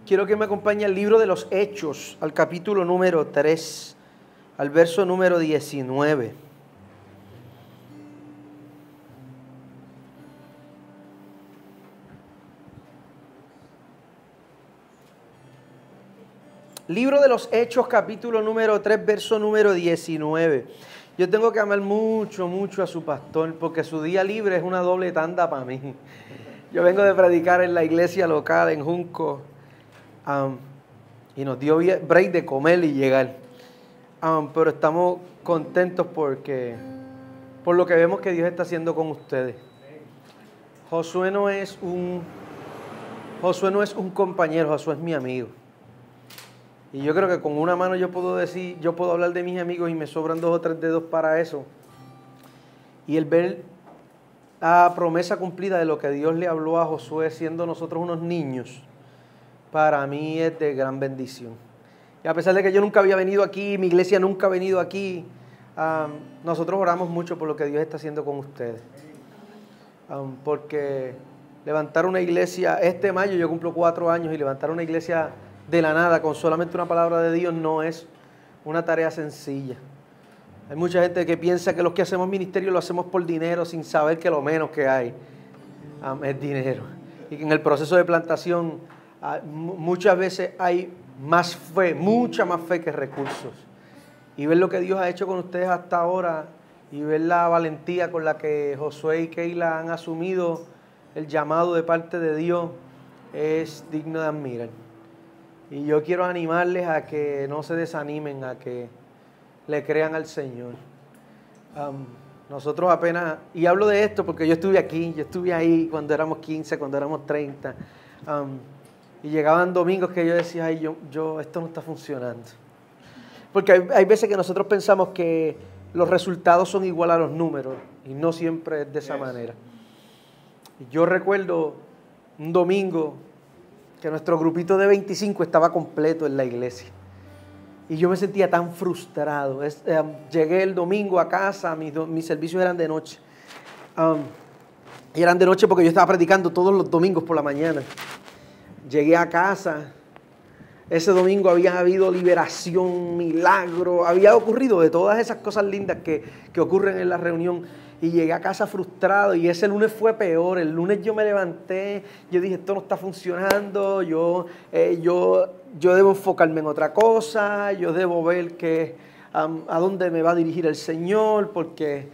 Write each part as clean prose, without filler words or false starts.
quiero que me acompañe al libro de los Hechos, al capítulo número 3, al verso número 19. Libro de los Hechos, capítulo número 3, verso número 19. Yo tengo que amar mucho, mucho a su pastor, porque su día libre es una doble tanda para mí. Yo vengo de predicar en la iglesia local en Junco, y nos dio break de comer y llegar. Pero estamos contentos por lo que vemos que Dios está haciendo con ustedes. Josué no es un compañero, Josué es mi amigo. Y yo creo que con una mano yo puedo hablar de mis amigos y me sobran 2 o 3 dedos para eso. Y el ver la promesa cumplida de lo que Dios le habló a Josué siendo nosotros unos niños, para mí es de gran bendición. Y a pesar de que yo nunca había venido aquí, mi iglesia nunca ha venido aquí, nosotros oramos mucho por lo que Dios está haciendo con ustedes. Porque levantar una iglesia, este mayo yo cumplo 4 años y levantar una iglesia de la nada, con solamente una palabra de Dios, no es una tarea sencilla. Hay mucha gente que piensa que los que hacemos ministerio lo hacemos por dinero, sin saber que lo menos que hay es dinero. Y que en el proceso de plantación muchas veces hay más fe, mucha más fe que recursos. Y ver lo que Dios ha hecho con ustedes hasta ahora, y ver la valentía con la que Josué y Keila han asumido el llamado de parte de Dios, es digno de admirar. Y yo quiero animarles a que no se desanimen, a que le crean al Señor. Nosotros apenas, y hablo de esto porque yo estuve aquí, yo estuve ahí cuando éramos 15, cuando éramos 30, y llegaban domingos que yo decía, ay, esto no está funcionando. Porque hay veces que nosotros pensamos que los resultados son igual a los números, y no siempre es de esa manera. Y yo recuerdo un domingo que nuestro grupito de 25 estaba completo en la iglesia. Y yo me sentía tan frustrado. Llegué el domingo a casa, mis servicios eran de noche. Y eran de noche porque yo estaba predicando todos los domingos por la mañana. Llegué a casa. Ese domingo había habido liberación, milagro. Había ocurrido de todas esas cosas lindas que ocurren en la reunión. Y llegué a casa frustrado, y ese lunes fue peor. El lunes yo me levanté, yo dije, esto no está funcionando, yo debo enfocarme en otra cosa, yo debo ver a dónde me va a dirigir el Señor, porque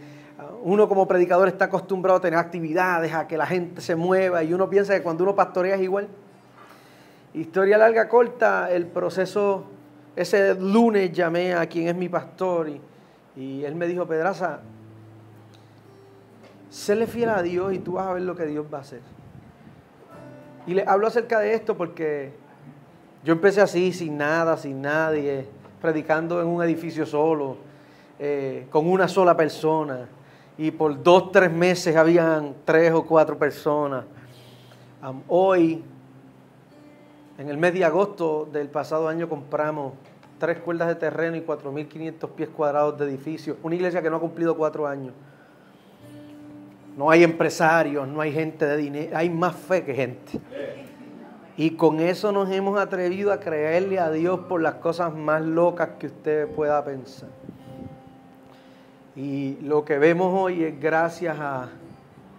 uno como predicador está acostumbrado a tener actividades, a que la gente se mueva, y uno piensa que cuando uno pastorea es igual. Historia larga, corta, el proceso, ese lunes llamé a quien es mi pastor, y él me dijo, Pedraza, séle fiel a Dios y tú vas a ver lo que Dios va a hacer. Y le hablo acerca de esto porque yo empecé así, sin nada, sin nadie, predicando en un edificio solo, con una sola persona. Y por 2 o 3 meses habían 3 o 4 personas. Hoy, en el mes de agosto del pasado año, compramos 3 cuerdas de terreno y 4.500 pies cuadrados de edificio. Una iglesia que no ha cumplido 4 años. No hay empresarios, no hay gente de dinero, hay más fe que gente. Y con eso nos hemos atrevido a creerle a Dios por las cosas más locas que usted pueda pensar. Y lo que vemos hoy es gracias a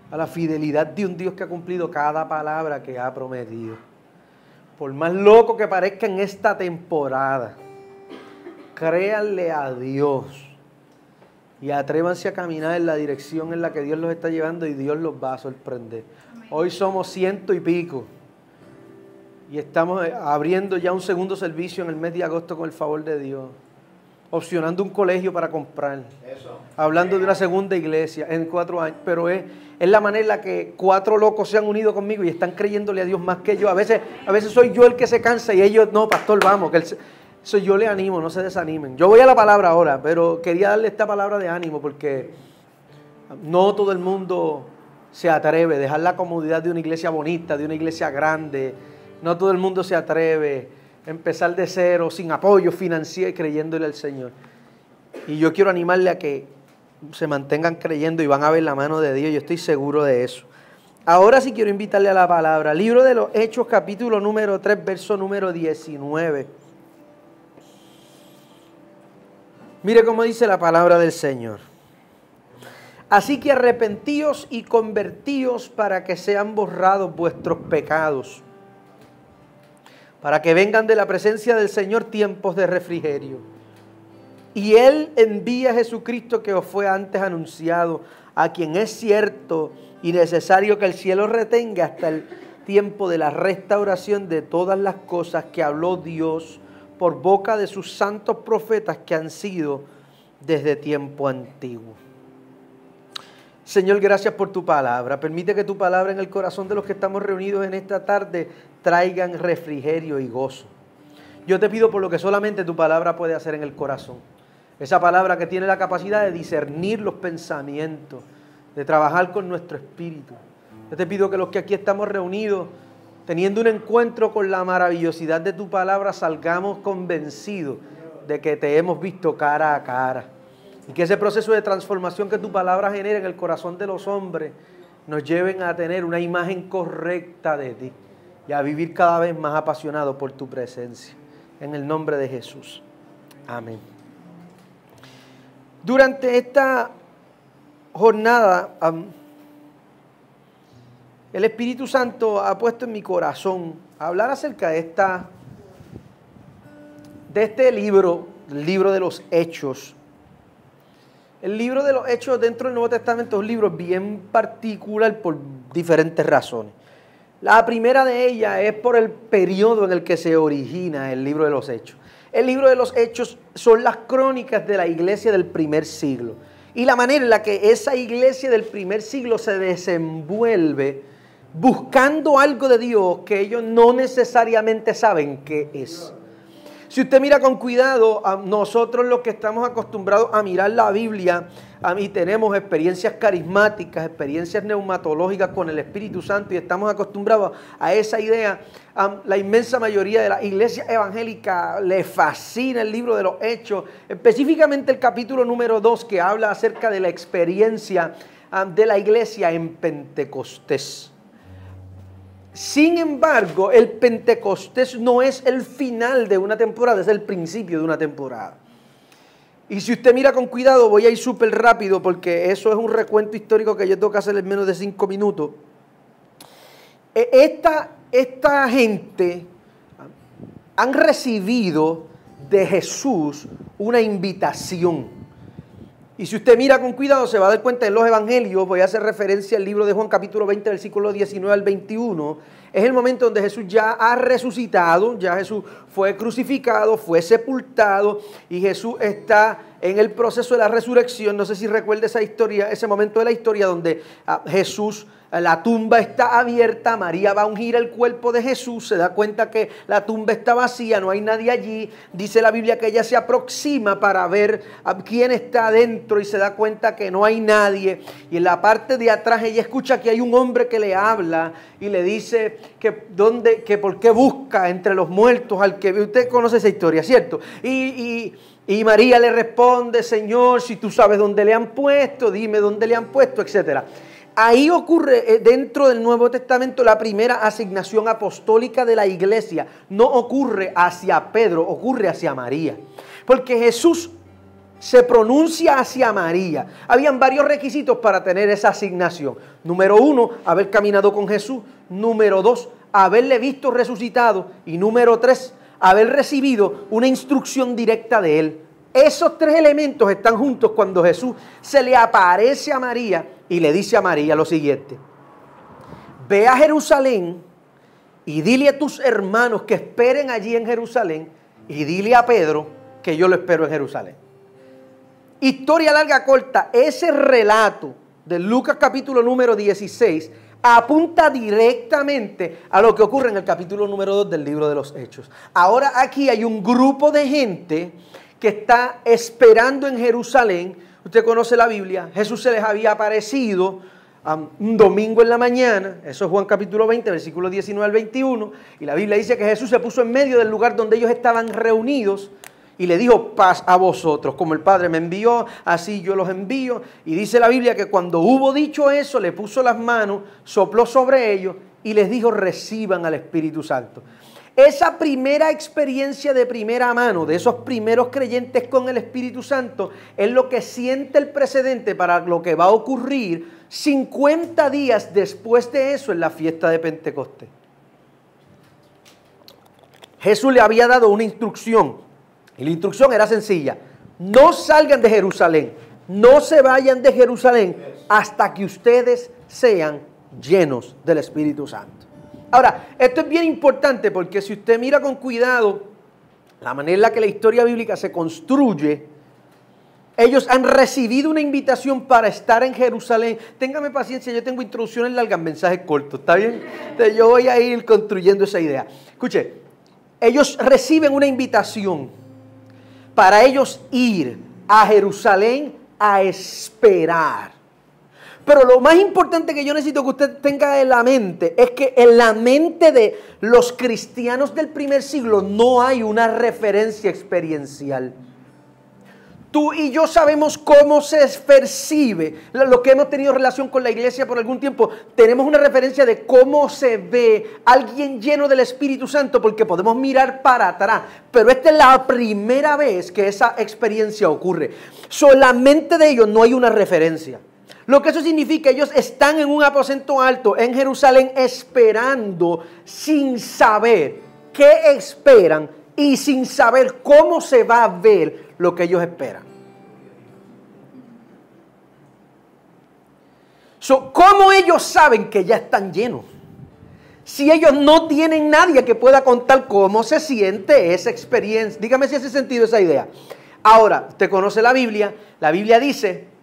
la fidelidad de un Dios que ha cumplido cada palabra que ha prometido. Por más loco que parezca en esta temporada, créanle a Dios. Y atrévanse a caminar en la dirección en la que Dios los está llevando, y Dios los va a sorprender. Hoy somos 100 y pico. Y estamos abriendo ya un segundo servicio en el mes de agosto con el favor de Dios. Opcionando un colegio para comprar. Hablando de una segunda iglesia en 4 años. Pero es la manera en la que 4 locos se han unido conmigo y están creyéndole a Dios más que yo. A veces soy yo el que se cansa y ellos, no, pastor, vamos, que eso yo le animo, no se desanimen. Yo voy a la palabra ahora, pero quería darle esta palabra de ánimo porque no todo el mundo se atreve a dejar la comodidad de una iglesia bonita, de una iglesia grande. No todo el mundo se atreve a empezar de cero, sin apoyo financiero y creyéndole al Señor. Y yo quiero animarle a que se mantengan creyendo y van a ver la mano de Dios. Yo estoy seguro de eso. Ahora sí quiero invitarle a la palabra. Libro de los Hechos, capítulo número 3, verso número 19. Mire cómo dice la palabra del Señor. Así que arrepentíos y convertíos para que sean borrados vuestros pecados, para que vengan de la presencia del Señor tiempos de refrigerio. Y Él envía a Jesucristo que os fue antes anunciado, a quien es cierto y necesario que el cielo retenga hasta el tiempo de la restauración de todas las cosas que habló Dios por boca de sus santos profetas que han sido desde tiempo antiguo. Señor, gracias por tu palabra. Permite que tu palabra en el corazón de los que estamos reunidos en esta tarde traigan refrigerio y gozo. Yo te pido por lo que solamente tu palabra puede hacer en el corazón. Esa palabra que tiene la capacidad de discernir los pensamientos, de trabajar con nuestro espíritu. Yo te pido que los que aquí estamos reunidos, teniendo un encuentro con la maravillosidad de tu palabra, salgamos convencidos de que te hemos visto cara a cara. Y que ese proceso de transformación que tu palabra genera en el corazón de los hombres nos lleven a tener una imagen correcta de ti y a vivir cada vez más apasionados por tu presencia. En el nombre de Jesús. Amén. Durante esta jornada, el Espíritu Santo ha puesto en mi corazón hablar acerca de este libro, el libro de los Hechos. El libro de los Hechos dentro del Nuevo Testamento es un libro bien particular por diferentes razones. La primera de ellas es por el periodo en el que se origina el libro de los Hechos. El libro de los Hechos son las crónicas de la iglesia del primer siglo. Y la manera en la que esa iglesia del primer siglo se desenvuelve buscando algo de Dios que ellos no necesariamente saben qué es. Si usted mira con cuidado, nosotros los que estamos acostumbrados a mirar la Biblia, y tenemos experiencias carismáticas, experiencias neumatológicas con el Espíritu Santo y estamos acostumbrados a esa idea, la inmensa mayoría de las iglesias evangélicas les fascina el libro de los Hechos, específicamente el capítulo número 2 que habla acerca de la experiencia de la iglesia en Pentecostés. Sin embargo, el Pentecostés no es el final de una temporada, es el principio de una temporada. Y si usted mira con cuidado, voy a ir súper rápido porque eso es un recuento histórico que yo tengo que hacer en menos de 5 minutos. Esta gente han recibido de Jesús una invitación. Y si usted mira con cuidado, se va a dar cuenta en los evangelios, voy a hacer referencia al libro de Juan capítulo 20, versículo 19 al 21, es el momento donde Jesús ya ha resucitado, ya Jesús fue crucificado, fue sepultado y Jesús está en el proceso de la resurrección. No sé si recuerda esa historia, ese momento de la historia donde Jesús, la tumba está abierta, María va a ungir el cuerpo de Jesús, se da cuenta que la tumba está vacía, no hay nadie allí, dice la Biblia que ella se aproxima para ver a quién está adentro y se da cuenta que no hay nadie, y en la parte de atrás ella escucha que hay un hombre que le habla y le dice que por qué busca entre los muertos al que usted conoce esa historia, ¿cierto? Y María le responde: Señor, si tú sabes dónde le han puesto, dime dónde le han puesto, etcétera. Ahí ocurre dentro del Nuevo Testamento la primera asignación apostólica de la iglesia. No ocurre hacia Pedro, ocurre hacia María. Porque Jesús se pronuncia hacia María. Habían varios requisitos para tener esa asignación. Número 1, haber caminado con Jesús. Número 2, haberle visto resucitado. Y número 3, haber recibido una instrucción directa de él. Esos 3 elementos están juntos cuando Jesús se le aparece a María y le dice a María lo siguiente: ve a Jerusalén y dile a tus hermanos que esperen allí en Jerusalén y dile a Pedro que yo lo espero en Jerusalén. Historia larga corta, ese relato de Lucas capítulo número 16 apunta directamente a lo que ocurre en el capítulo número 2 del libro de los Hechos. Ahora aquí hay un grupo de gente que está esperando en Jerusalén. Usted conoce la Biblia, Jesús se les había aparecido un domingo en la mañana, eso es Juan capítulo 20, versículos 19 al 21, y la Biblia dice que Jesús se puso en medio del lugar donde ellos estaban reunidos, y le dijo: paz a vosotros, como el Padre me envió, así yo los envío. Y dice la Biblia que cuando hubo dicho eso, le puso las manos, sopló sobre ellos y les dijo: reciban al Espíritu Santo. Esa primera experiencia de primera mano de esos primeros creyentes con el Espíritu Santo es lo que siente el precedente para lo que va a ocurrir 50 días después de eso en la fiesta de Pentecostés. Jesús le había dado una instrucción y la instrucción era sencilla: no salgan de Jerusalén, no se vayan de Jerusalén hasta que ustedes sean llenos del Espíritu Santo. Ahora, esto es bien importante porque si usted mira con cuidado la manera en la que la historia bíblica se construye, ellos han recibido una invitación para estar en Jerusalén. Téngame paciencia, yo tengo introducciones largas, mensajes cortos, ¿está bien? Entonces yo voy a ir construyendo esa idea. Escuche, ellos reciben una invitación para ellos ir a Jerusalén a esperar. Pero lo más importante que yo necesito que usted tenga en la mente es que en la mente de los cristianos del primer siglo no hay una referencia experiencial. Tú y yo sabemos cómo se percibe, lo que hemos tenido relación con la iglesia por algún tiempo, tenemos una referencia de cómo se ve alguien lleno del Espíritu Santo porque podemos mirar para atrás, pero esta es la primera vez que esa experiencia ocurre. Solamente de ellos no hay una referencia. Lo que eso significa, ellos están en un aposento alto en Jerusalén esperando sin saber qué esperan y sin saber cómo se va a ver lo que ellos esperan. ¿Cómo ellos saben que ya están llenos? Si ellos no tienen nadie que pueda contar cómo se siente esa experiencia. Dígame si hace sentido esa idea. Ahora, usted conoce la Biblia dice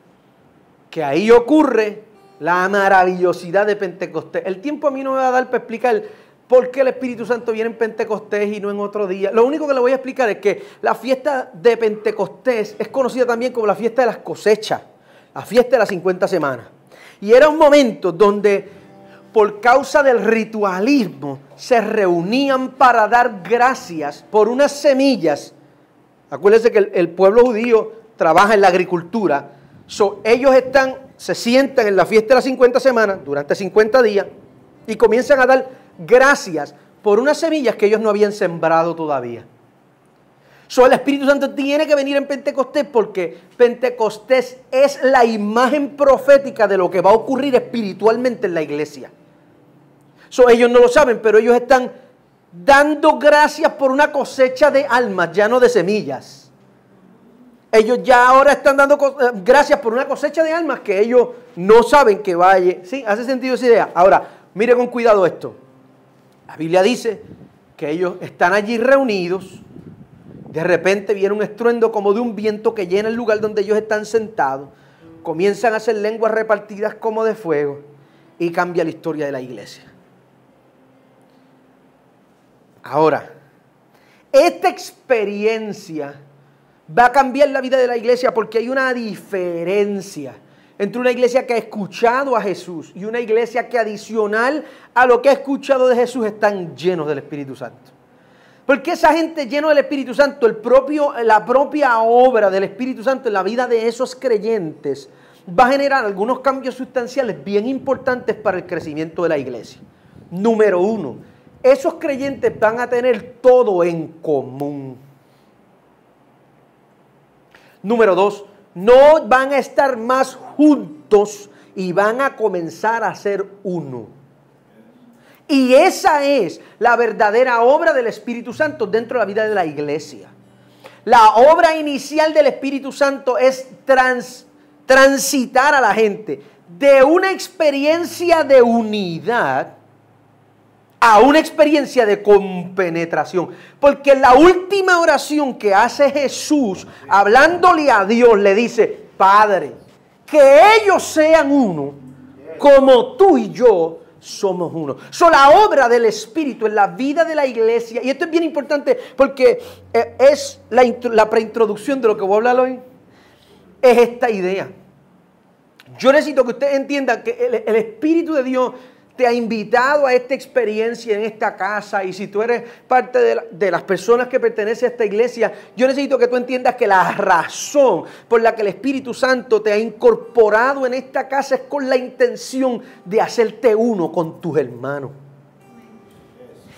que ahí ocurre la maravillosidad de Pentecostés. El tiempo a mí no me va a dar para explicar por qué el Espíritu Santo viene en Pentecostés y no en otro día. Lo único que le voy a explicar es que la fiesta de Pentecostés es conocida también como la fiesta de las cosechas, la fiesta de las 50 semanas. Y era un momento donde, por causa del ritualismo, se reunían para dar gracias por unas semillas. Acuérdense que el pueblo judío trabaja en la agricultura. Ellos se sientan en la fiesta de las 50 semanas, durante 50 días, y comienzan a dar gracias por unas semillas que ellos no habían sembrado todavía. El Espíritu Santo tiene que venir en Pentecostés porque Pentecostés es la imagen profética de lo que va a ocurrir espiritualmente en la iglesia. Ellos no lo saben, pero ellos están dando gracias por una cosecha de almas, ya no de semillas. Ellos ya ahora están dando gracias por una cosecha de almas que ellos no saben que vaya. ¿Sí? ¿Hace sentido esa idea? Ahora, mire con cuidado esto. La Biblia dice que ellos están allí reunidos. De repente viene un estruendo como de un viento que llena el lugar donde ellos están sentados. Comienzan a hacer lenguas repartidas como de fuego y cambia la historia de la iglesia. Ahora, esta experiencia va a cambiar la vida de la iglesia porque hay una diferencia entre una iglesia que ha escuchado a Jesús y una iglesia que adicional a lo que ha escuchado de Jesús están llenos del Espíritu Santo. Porque esa gente llena del Espíritu Santo, la propia obra del Espíritu Santo en la vida de esos creyentes va a generar algunos cambios sustanciales bien importantes para el crecimiento de la iglesia. Número uno, esos creyentes van a tener todo en común. Número dos, no van a estar más juntos y van a comenzar a ser uno. Y esa es la verdadera obra del Espíritu Santo dentro de la vida de la iglesia. La obra inicial del Espíritu Santo es transitar a la gente de una experiencia de unidad a una experiencia de compenetración. Porque la última oración que hace Jesús, hablándole a Dios, le dice: Padre, que ellos sean uno, como tú y yo somos uno. La obra del Espíritu en la vida de la iglesia, y esto es bien importante porque es la preintroducción de lo que voy a hablar hoy, es esta idea. Yo necesito que usted entienda que el Espíritu de Dios te ha invitado a esta experiencia en esta casa, y si tú eres parte de las personas que pertenecen a esta iglesia, yo necesito que tú entiendas que la razón por la que el Espíritu Santo te ha incorporado en esta casa es con la intención de hacerte uno con tus hermanos.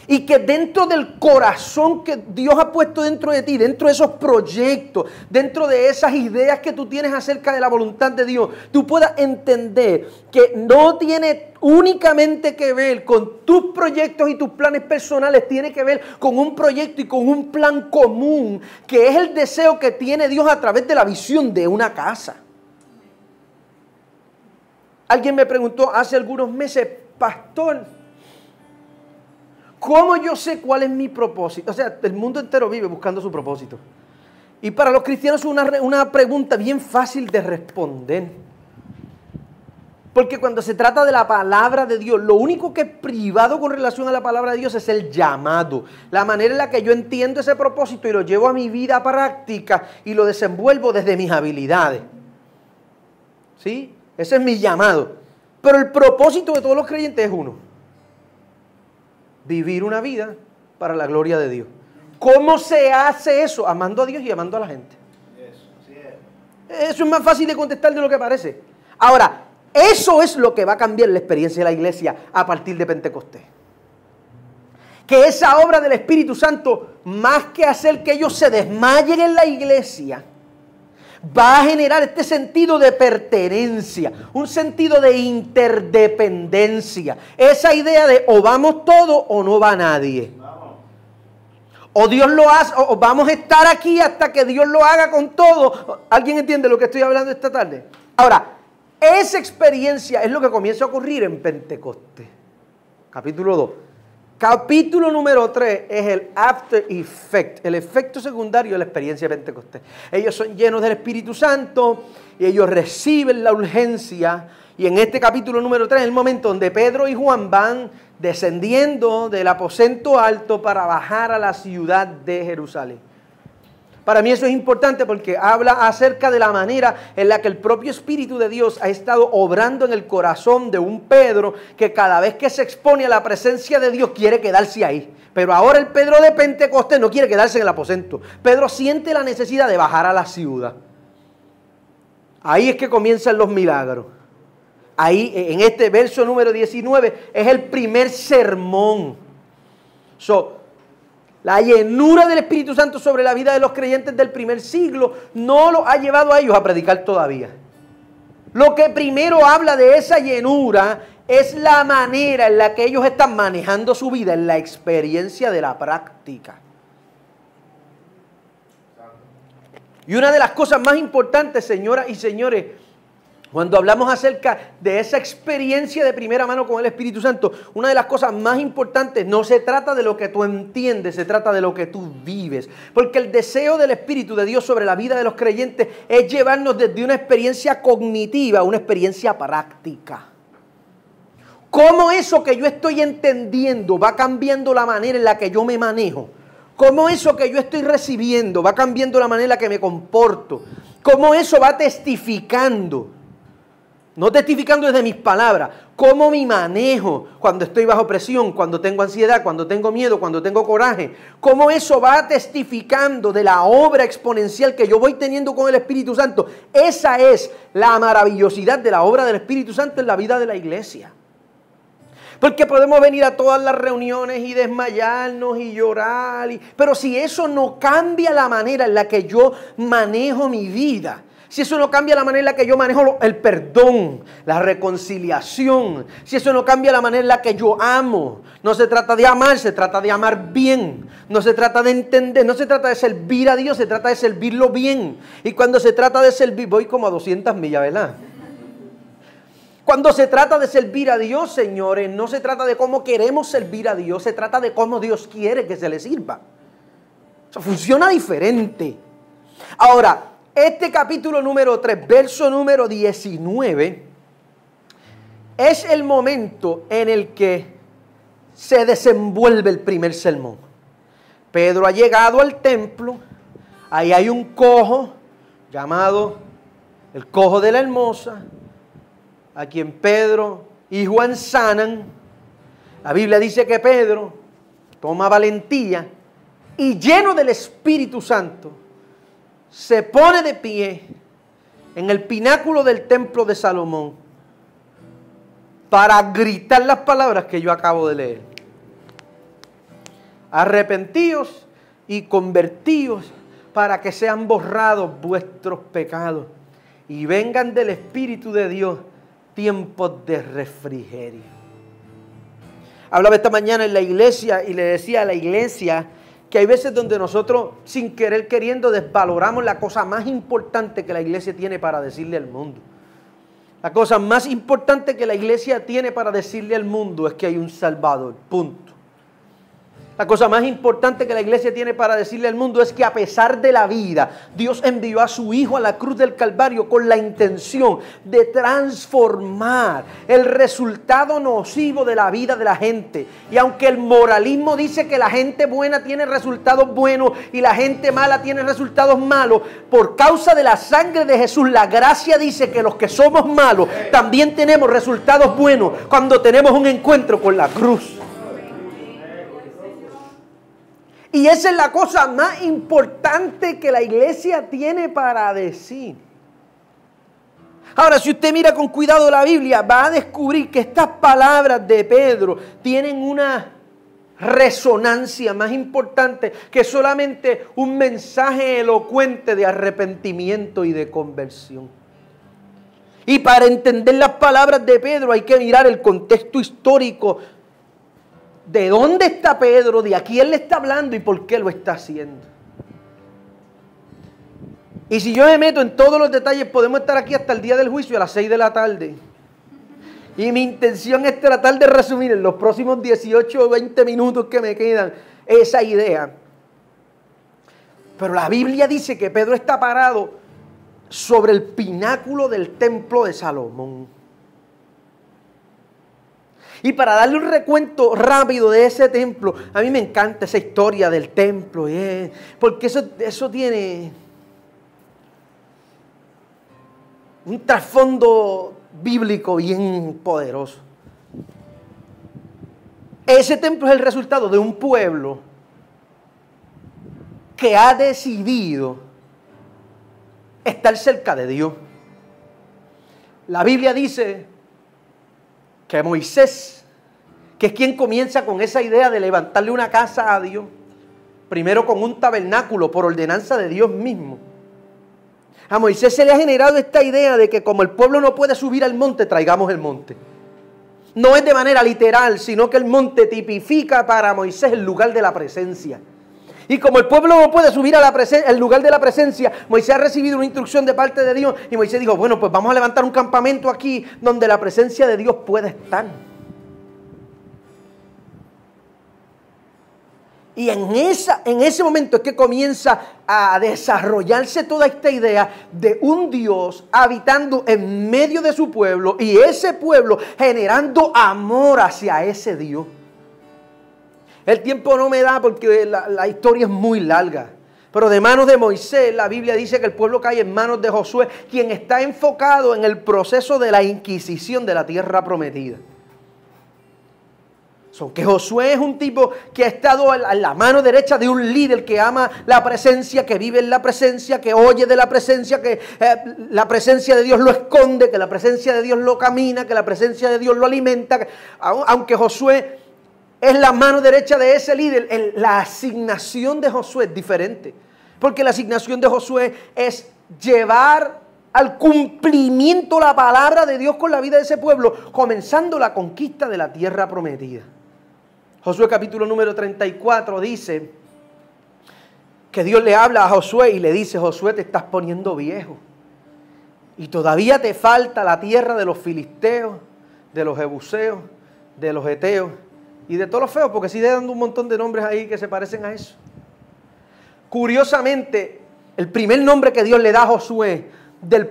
Y que dentro del corazón que Dios ha puesto dentro de ti, dentro de esos proyectos, dentro de esas ideas que tú tienes acerca de la voluntad de Dios, tú puedas entender que no tiene únicamente que ver con tus proyectos y tus planes personales, tiene que ver con un proyecto y con un plan común, que es el deseo que tiene Dios a través de la visión de una casa. Alguien me preguntó hace algunos meses, pastor, ¿cómo yo sé cuál es mi propósito? O sea, el mundo entero vive buscando su propósito. Y para los cristianos es una pregunta bien fácil de responder. Porque cuando se trata de la palabra de Dios, lo único que es privado con relación a la palabra de Dios es el llamado. La manera en la que yo entiendo ese propósito y lo llevo a mi vida práctica y lo desenvuelvo desde mis habilidades. ¿Sí? Ese es mi llamado. Pero el propósito de todos los creyentes es uno: vivir una vida para la gloria de Dios. ¿Cómo se hace eso? Amando a Dios y amando a la gente. Eso es más fácil de contestar de lo que parece. Ahora, eso es lo que va a cambiar la experiencia de la iglesia a partir de Pentecostés. Que esa obra del Espíritu Santo, más que hacer que ellos se desmayen en la iglesia, va a generar este sentido de pertenencia, un sentido de interdependencia. Esa idea de o vamos todos o no va nadie. O Dios lo hace, o vamos a estar aquí hasta que Dios lo haga con todo. ¿Alguien entiende lo que estoy hablando esta tarde? Ahora, esa experiencia es lo que comienza a ocurrir en Pentecostés. Capítulo 2. Capítulo número 3 es el after effect, el efecto secundario de la experiencia de Pentecostés. Ellos son llenos del Espíritu Santo y ellos reciben la urgencia. Y en este capítulo número 3 es el momento donde Pedro y Juan van descendiendo del aposento alto para bajar a la ciudad de Jerusalén. Para mí eso es importante porque habla acerca de la manera en la que el propio Espíritu de Dios ha estado obrando en el corazón de un Pedro que cada vez que se expone a la presencia de Dios quiere quedarse ahí. Pero ahora el Pedro de Pentecostés no quiere quedarse en el aposento. Pedro siente la necesidad de bajar a la ciudad. Ahí es que comienzan los milagros. Ahí en este verso número 19 es el primer sermón. La llenura del Espíritu Santo sobre la vida de los creyentes del primer siglo no los ha llevado a ellos a predicar todavía. Lo que primero habla de esa llenura es la manera en la que ellos están manejando su vida, en la experiencia de la práctica. Y una de las cosas más importantes, señoras y señores, cuando hablamos acerca de esa experiencia de primera mano con el Espíritu Santo, una de las cosas más importantes no se trata de lo que tú entiendes, se trata de lo que tú vives. Porque el deseo del Espíritu de Dios sobre la vida de los creyentes es llevarnos desde una experiencia cognitiva a una experiencia práctica. ¿Cómo eso que yo estoy entendiendo va cambiando la manera en la que yo me manejo? ¿Cómo eso que yo estoy recibiendo va cambiando la manera en la que me comporto? ¿Cómo eso va testificando? No testificando desde mis palabras, cómo me manejo cuando estoy bajo presión, cuando tengo ansiedad, cuando tengo miedo, cuando tengo coraje. Cómo eso va testificando de la obra exponencial que yo voy teniendo con el Espíritu Santo. Esa es la maravillosidad de la obra del Espíritu Santo en la vida de la iglesia. Porque podemos venir a todas las reuniones y desmayarnos y llorar. Pero si eso no cambia la manera en la que yo manejo mi vida, si eso no cambia la manera en la que yo manejo el perdón, la reconciliación, si eso no cambia la manera en la que yo amo, no se trata de amar, se trata de amar bien, no se trata de entender, no se trata de servir a Dios, se trata de servirlo bien. Y cuando se trata de servir, voy como a 200 millas, ¿verdad? Cuando se trata de servir a Dios, señores, no se trata de cómo queremos servir a Dios, se trata de cómo Dios quiere que se le sirva. Eso funciona diferente. Ahora, este capítulo número 3, verso número 19, es el momento en el que se desenvuelve el primer sermón. Pedro ha llegado al templo, ahí hay un cojo llamado el cojo de la hermosa, a quien Pedro y Juan sanan, La Biblia dice que Pedro toma valentía y lleno del Espíritu Santo, se pone de pie en el pináculo del templo de Salomón para gritar las palabras que yo acabo de leer. Arrepentíos y convertíos para que sean borrados vuestros pecados y vengan del Espíritu de Dios tiempos de refrigerio. Hablaba esta mañana en la iglesia y le decía a la iglesia que hay veces donde nosotros, sin querer queriendo, desvaloramos la cosa más importante que la iglesia tiene para decirle al mundo. La cosa más importante que la iglesia tiene para decirle al mundo es que hay un Salvador, punto. La cosa más importante que la iglesia tiene para decirle al mundo es que a pesar de la vida, Dios envió a su Hijo a la cruz del Calvario con la intención de transformar el resultado nocivo de la vida de la gente. Y aunque el moralismo dice que la gente buena tiene resultados buenos y la gente mala tiene resultados malos, por causa de la sangre de Jesús, la gracia dice que los que somos malos también tenemos resultados buenos cuando tenemos un encuentro con la cruz. Y esa es la cosa más importante que la iglesia tiene para decir. Ahora, si usted mira con cuidado la Biblia, va a descubrir que estas palabras de Pedro tienen una resonancia más importante que solamente un mensaje elocuente de arrepentimiento y de conversión. Y para entender las palabras de Pedro hay que mirar el contexto histórico. ¿De dónde está Pedro? ¿De a quién le está hablando? ¿Y por qué lo está haciendo? Y si yo me meto en todos los detalles, podemos estar aquí hasta el día del juicio a las 6 de la tarde. Y mi intención es tratar de resumir en los próximos 18 o 20 minutos que me quedan esa idea. Pero la Biblia dice que Pedro está parado sobre el pináculo del templo de Salomón. Y para darle un recuento rápido de ese templo, a mí me encanta esa historia del templo, porque eso tiene un trasfondo bíblico bien poderoso. Ese templo es el resultado de un pueblo que ha decidido estar cerca de Dios. La Biblia dice que Moisés, que es quien comienza con esa idea de levantarle una casa a Dios, primero con un tabernáculo por ordenanza de Dios mismo. A Moisés se le ha generado esta idea de que como el pueblo no puede subir al monte, traigamos el monte. No es de manera literal, sino que el monte tipifica para Moisés el lugar de la presencia. Y como el pueblo no puede subir al lugar de la presencia, Moisés ha recibido una instrucción de parte de Dios. Y Moisés dijo, bueno, pues vamos a levantar un campamento aquí donde la presencia de Dios pueda estar. Y en ese momento es que comienza a desarrollarse toda esta idea de un Dios habitando en medio de su pueblo y ese pueblo generando amor hacia ese Dios. El tiempo no me da porque la historia es muy larga. Pero de manos de Moisés, la Biblia dice que el pueblo cae en manos de Josué, quien está enfocado en el proceso de la inquisición de la tierra prometida. Que Josué es un tipo que ha estado a la mano derecha de un líder que ama la presencia, que vive en la presencia, que oye de la presencia, que la presencia de Dios lo esconde, que la presencia de Dios lo camina, que la presencia de Dios lo alimenta. Aunque Josué es la mano derecha de ese líder, la asignación de Josué es diferente. Porque la asignación de Josué es llevar al cumplimiento la palabra de Dios con la vida de ese pueblo, comenzando la conquista de la tierra prometida. Josué capítulo número 34 dice que Dios le habla a Josué y le dice, Josué, te estás poniendo viejo y todavía te falta la tierra de los filisteos, de los jebuseos, de los heteos y de todos los feos, porque sigue dando un montón de nombres ahí que se parecen a eso. Curiosamente, el primer nombre que Dios le da a Josué de los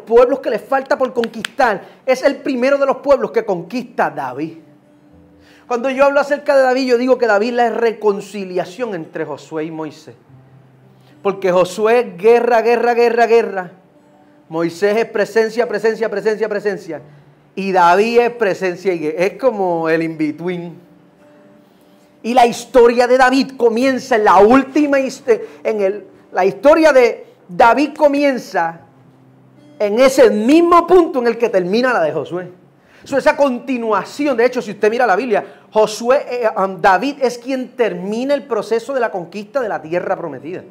pueblos que le falta por conquistar es el primero de los pueblos que conquista David. Cuando yo hablo acerca de David, yo digo que David es la reconciliación entre Josué y Moisés. Porque Josué es guerra, guerra, guerra, guerra. Moisés es presencia, presencia, presencia, presencia. Y David es presencia y guerra. Es como el in-between. Y la historia de David comienza en la última, la historia de David comienza en ese mismo punto en el que termina la de Josué. Esa continuación, de hecho, si usted mira la Biblia, David es quien termina el proceso de la conquista de la tierra prometida.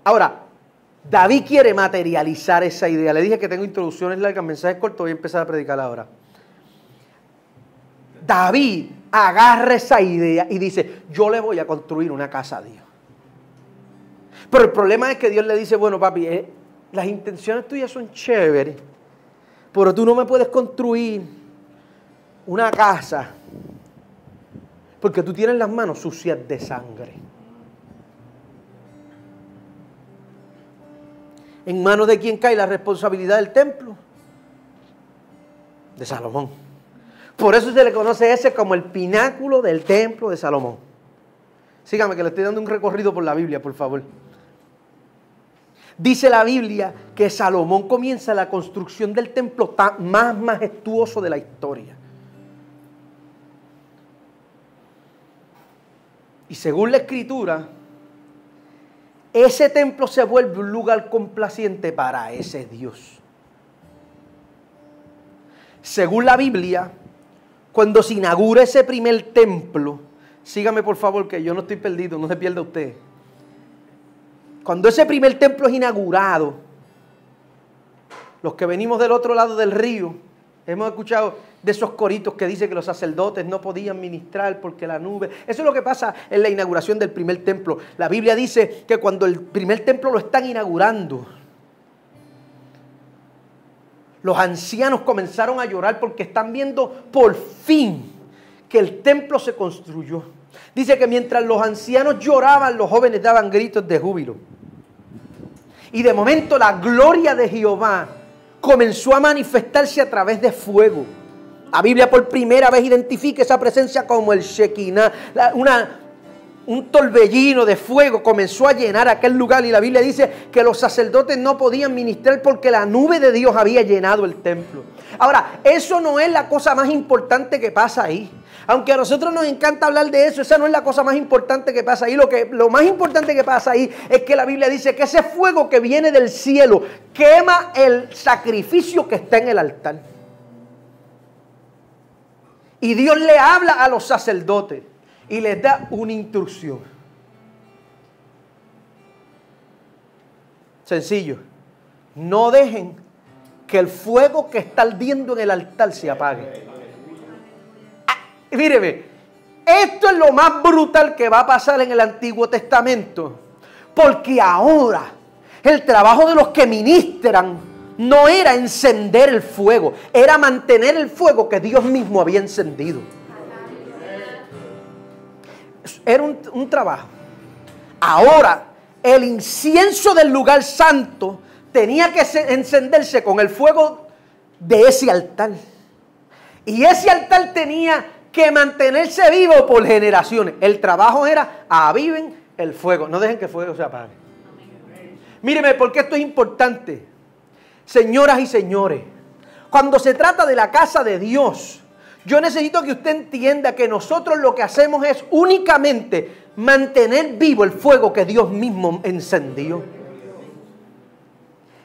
Ahora, David quiere materializar esa idea. Le dije que tengo introducciones largas, mensajes cortos, voy a empezar a predicar ahora. David agarra esa idea y dice, yo le voy a construir una casa a Dios. Pero el problema es que Dios le dice, bueno papi, las intenciones tuyas son chéveres, pero tú no me puedes construir una casa porque tú tienes las manos sucias de sangre. ¿En manos de quién cae la responsabilidad del templo? De Salomón. Por eso se le conoce ese como el pináculo del templo de Salomón. Sígame que le estoy dando un recorrido por la Biblia, por favor. Dice la Biblia que Salomón comienza la construcción del templo más majestuoso de la historia. Y según la Escritura, ese templo se vuelve un lugar complaciente para ese Dios. Según la Biblia, cuando se inaugura ese primer templo, sígame por favor que yo no estoy perdido, no se pierda usted. Cuando ese primer templo es inaugurado, los que venimos del otro lado del río, hemos escuchado de esos coritos que dicen que los sacerdotes no podían ministrar porque la nube. Eso es lo que pasa en la inauguración del primer templo. La Biblia dice que cuando el primer templo lo están inaugurando, los ancianos comenzaron a llorar porque están viendo por fin que el templo se construyó. Dice que mientras los ancianos lloraban, los jóvenes daban gritos de júbilo. Y de momento la gloria de Jehová comenzó a manifestarse a través de fuego. La Biblia por primera vez identifica esa presencia como el Shekinah. Un torbellino de fuego comenzó a llenar aquel lugar y la Biblia dice que los sacerdotes no podían ministrar porque la nube de Dios había llenado el templo. Ahora, eso no es la cosa más importante que pasa ahí. Aunque a nosotros nos encanta hablar de eso, esa no es la cosa más importante que pasa ahí. Lo más importante que pasa ahí es que la Biblia dice que ese fuego que viene del cielo quema el sacrificio que está en el altar. Y Dios le habla a los sacerdotes y les da una instrucción. Sencillo. No dejen que el fuego que está ardiendo en el altar se apague. Míreme, esto es lo más brutal que va a pasar en el Antiguo Testamento. Porque ahora el trabajo de los que ministran no era encender el fuego, era mantener el fuego que Dios mismo había encendido. Era un trabajo. Ahora, el incienso del lugar santo tenía que encenderse con el fuego de ese altar. Y ese altar tenía que mantenerse vivo por generaciones. El trabajo era aviven el fuego. No dejen que el fuego se apague. Míreme, porque esto es importante. Señoras y señores, cuando se trata de la casa de Dios, yo necesito que usted entienda que nosotros lo que hacemos es únicamente mantener vivo el fuego que Dios mismo encendió.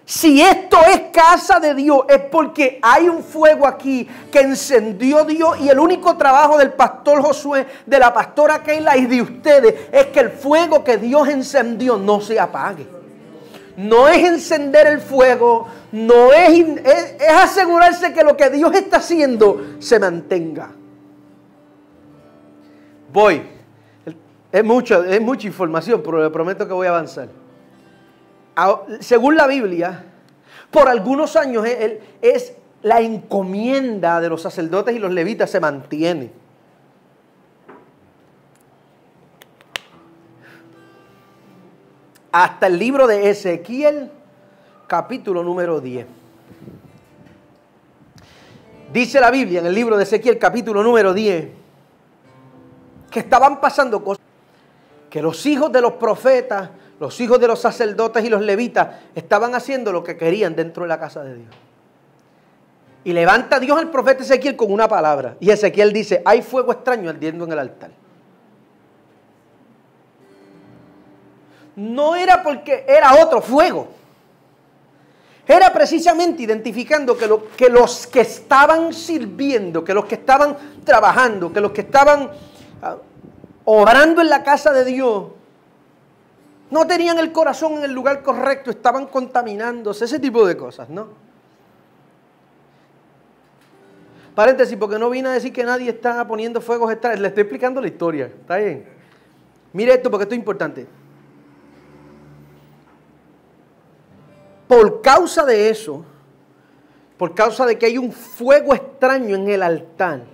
Si esto es casa de Dios, es porque hay un fuego aquí que encendió Dios y el único trabajo del pastor Josué, de la pastora Keila y de ustedes es que el fuego que Dios encendió no se apague. No es encender el fuego, no es asegurarse que lo que Dios está haciendo se mantenga. Voy. Es mucha información, pero le prometo que voy a avanzar. Según la Biblia, por algunos años es la encomienda de los sacerdotes y los levitas se mantiene. Hasta el libro de Ezequiel, capítulo número 10. Dice la Biblia en el libro de Ezequiel, capítulo número 10, que estaban pasando cosas, que los hijos de los profetas, los hijos de los sacerdotes y los levitas estaban haciendo lo que querían dentro de la casa de Dios. Y levanta Dios al profeta Ezequiel con una palabra. Y Ezequiel dice, hay fuego extraño ardiendo en el altar. No era porque era otro fuego. Era precisamente identificando que los que estaban sirviendo, que los que estaban trabajando, que los que estaban obrando en la casa de Dios, no tenían el corazón en el lugar correcto, estaban contaminándose, ese tipo de cosas, ¿no? Paréntesis, porque no vine a decir que nadie está poniendo fuegos extraños. Le estoy explicando la historia, ¿está bien? Mire esto, porque esto es importante. Por causa de eso, por causa de que hay un fuego extraño en el altar,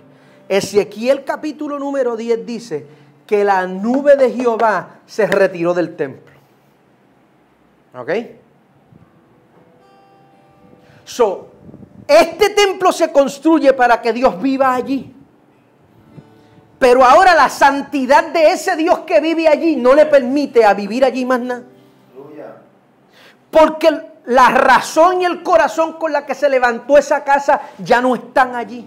Ezequiel capítulo número 10 dice que la nube de Jehová se retiró del templo. ¿Ok? Este templo se construye para que Dios viva allí. Pero ahora la santidad de ese Dios que vive allí no le permite a vivir allí más nada. Porque la razón y el corazón con la que se levantó esa casa ya no están allí.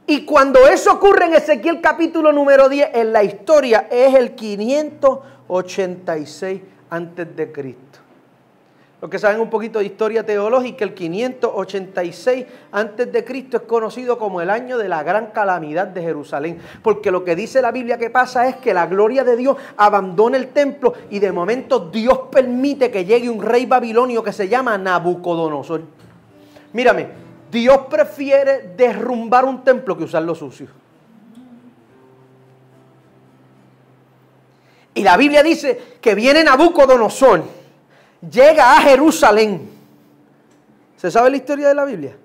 Y cuando eso ocurre en Ezequiel capítulo número 10, en la historia es el 586 antes de Cristo. Los que saben un poquito de historia teológica, el 586 antes de Cristo es conocido como el año de la gran calamidad de Jerusalén. Porque lo que dice la Biblia que pasa es que la gloria de Dios abandona el templo y de momento Dios permite que llegue un rey babilonio que se llama Nabucodonosor. Mírame, Dios prefiere derrumbar un templo que usarlo sucio. Y la Biblia dice que viene Nabucodonosor. Llega a Jerusalén. ¿Se sabe la historia de la Biblia?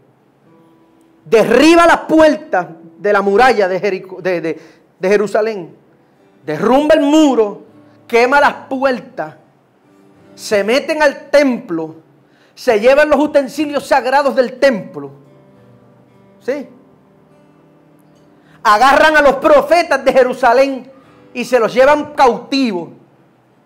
Derriba las puertas de la muralla de Jerusalén. Derrumba el muro. Quema las puertas. Se meten al templo. Se llevan los utensilios sagrados del templo. ¿Sí? Agarran a los profetas de Jerusalén y se los llevan cautivos.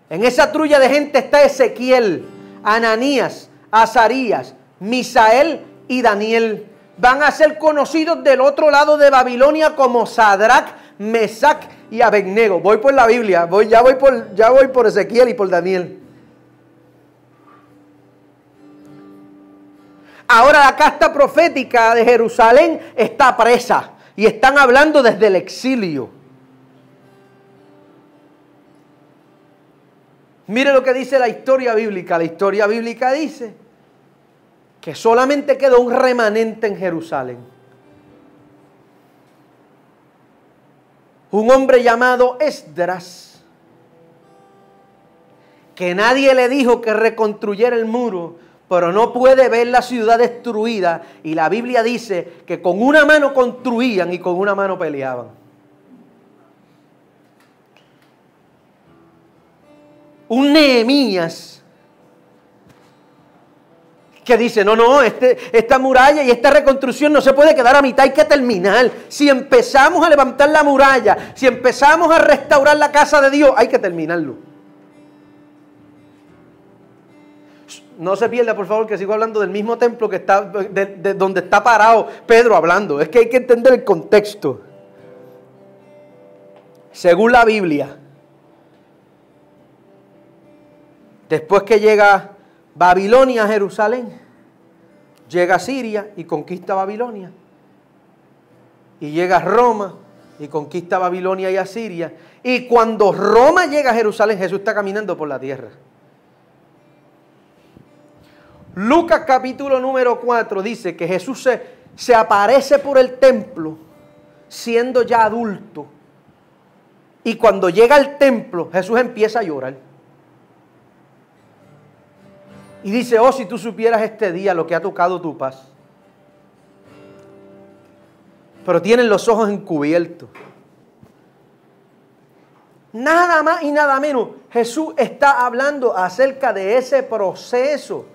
En esa trulla de gente está Ezequiel, Ananías, Azarías, Misael y Daniel. Van a ser conocidos del otro lado de Babilonia como Sadrach, Mesac y Abednego. Voy por la Biblia, ya voy por Ezequiel y por Daniel. Ahora la casta profética de Jerusalén está presa y están hablando desde el exilio. Mire lo que dice la historia bíblica. La historia bíblica dice que solamente quedó un remanente en Jerusalén. Un hombre llamado Esdras, que nadie le dijo que reconstruyera el muro, pero no puede ver la ciudad destruida. Y la Biblia dice que con una mano construían y con una mano peleaban. Un Nehemías que dice, no, esta muralla y esta reconstrucción no se puede quedar a mitad, hay que terminar. Si empezamos a levantar la muralla, si empezamos a restaurar la casa de Dios, hay que terminarlo. No se pierda, por favor, que sigo hablando del mismo templo que está, de donde está parado Pedro hablando. Es que hay que entender el contexto. Según la Biblia, después que llega Babilonia a Jerusalén, llega Siria y conquista Babilonia. Y llega Roma y conquista Babilonia y Asiria. Y cuando Roma llega a Jerusalén, Jesús está caminando por la tierra. Lucas capítulo número 4 dice que Jesús se aparece por el templo siendo ya adulto. Y cuando llega al templo, Jesús empieza a llorar. Y dice, oh, si tú supieras este día lo que ha tocado tu paz. Pero tienen los ojos encubiertos. Nada más y nada menos, Jesús está hablando acerca de ese proceso.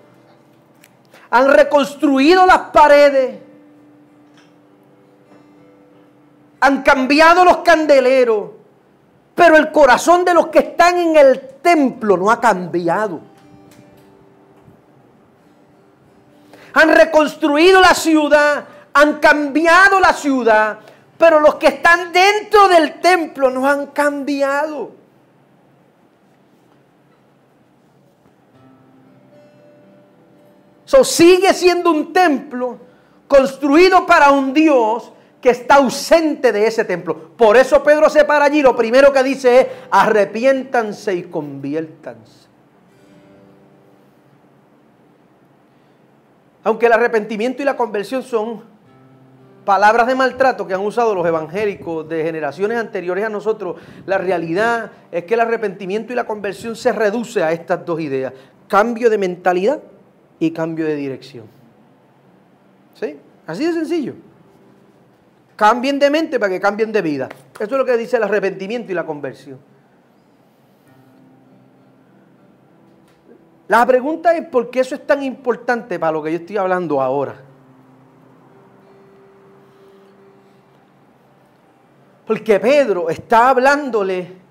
Han reconstruido las paredes. Han cambiado los candeleros. Pero el corazón de los que están en el templo no ha cambiado. han reconstruido la ciudad, han cambiado la ciudad, pero los que están dentro del templo no han cambiado. Sigue siendo un templo construido para un Dios que está ausente de ese templo. Por eso Pedro se para allí, lo primero que dice es: arrepiéntanse y conviértanse. Aunque el arrepentimiento y la conversión son palabras de maltrato que han usado los evangélicos de generaciones anteriores a nosotros, la realidad es que el arrepentimiento y la conversión se reduce a estas dos ideas: cambio de mentalidad y cambio de dirección. ¿Sí? Así de sencillo. Cambien de mente para que cambien de vida. Eso es lo que dice el arrepentimiento y la conversión. La pregunta es: ¿por qué eso es tan importante para lo que yo estoy hablando ahora? Porque Pedro está hablándole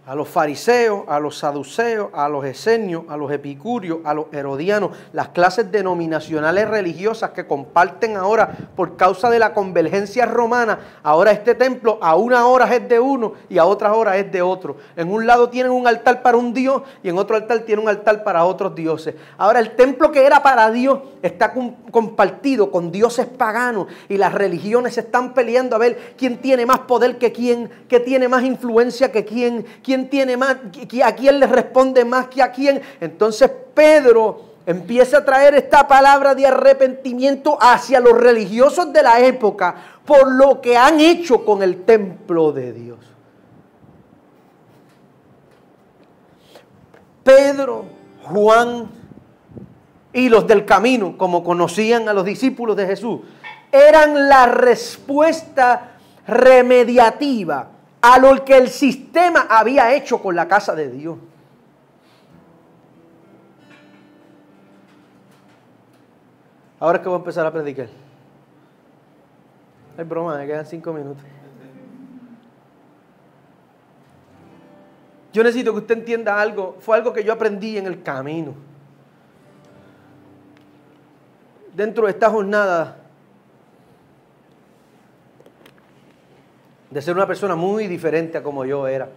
a los fariseos, a los saduceos, a los esenios, a los epicúreos, a los herodianos, las clases denominacionales religiosas que comparten ahora por causa de la convergencia romana. Ahora este templo a una hora es de uno y a otras horas es de otro. En un lado tienen un altar para un dios y en otro altar tienen un altar para otros dioses. Ahora el templo que era para Dios está compartido con dioses paganos y las religiones se están peleando a ver quién tiene más poder que quién, quién tiene más influencia que quién tiene más, a quién le responde más que a quién. Entonces Pedro empieza a traer esta palabra de arrepentimiento hacia los religiosos de la época por lo que han hecho con el templo de Dios. Pedro, Juan y los del camino, como conocían a los discípulos de Jesús, eran la respuesta remediativa a lo que el sistema había hecho con la casa de Dios. Ahora es que voy a empezar a predicar. Es broma, me quedan 5 minutos. Yo necesito que usted entienda algo. Fue algo que yo aprendí en el camino. Dentro de esta jornada de ser una persona muy diferente a como yo era.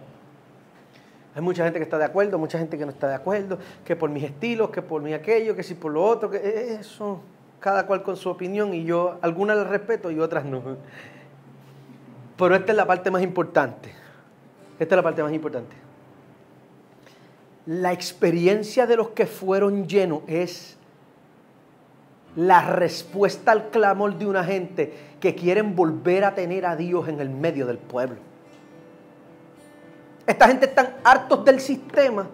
Hay mucha gente que está de acuerdo, mucha gente que no está de acuerdo, que por mis estilos, que por mi aquello, que si por lo otro, que eso, cada cual con su opinión, y yo algunas las respeto y otras no. Pero esta es la parte más importante. Esta es la parte más importante. La experiencia de los que fueron llenos es la respuesta al clamor de una gente que quieren volver a tener a Dios en el medio del pueblo. Esta gente están hartos del sistema,